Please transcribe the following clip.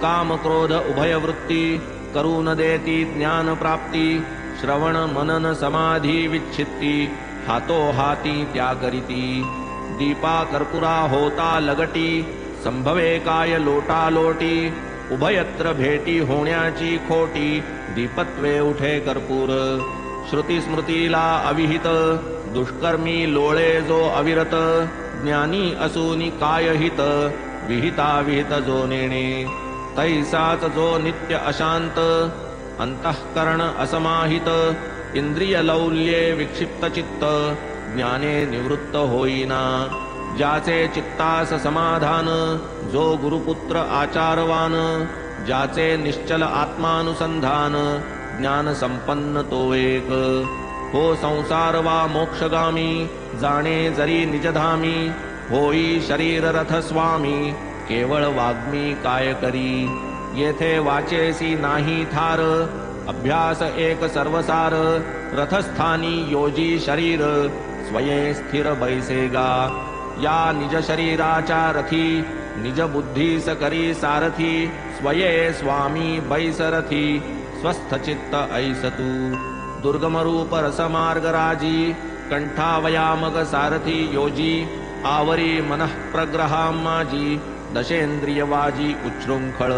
काम क्रोध उभयवृत्ती करून देती ज्ञान प्राप्ती श्रवण मनन समाधी विच्छित्ती हातो हाती त्या करीती दीपा कर्पुरा होता लगटी संभवे काय लोटा लोटी उभयत्र भेटी होण्याची खोटी दीपत्वे उठे कर्पूर श्रुती स्मृतीला अविहित दुष्कर्मी लोळे जो अविरत ज्ञानी असूनी काय हित विहिता विहित जो नेणे तैसाच जो नित्य अशांत अंतःकरण असमाहित इंद्रिय लौल्ये विक्षिप्त चित्त ज्ञाने निवृत्त होईना ज्याचे चित्तास समाधान जो गुरुपुत्र आचारवान ज्याचे निश्चल आत्मानुसंधान ज्ञान संपन्न तो एक हो संसार वा मोक्षगामी जाणे जरी निजधामी होई शरीर रथ स्वामी केवळ वाग्मी काय करी येथे वाचेसी नाही थार अभ्यास एक सर्वसार रथस्थानी योजी शरीर स्वये स्थिर बैसेगा या निज शरीराच्या रथी निज बुद्धीस करी सारथी स्वये स्वामी बैसरथी स्वस्थ चित्त ऐसतू दुर्गम रूप रसमार्ग राजी कंठावयामग सारथी योजी आवरी मनः प्रग्रहा माजी दशेंद्रियवाजी उच्छृंखळ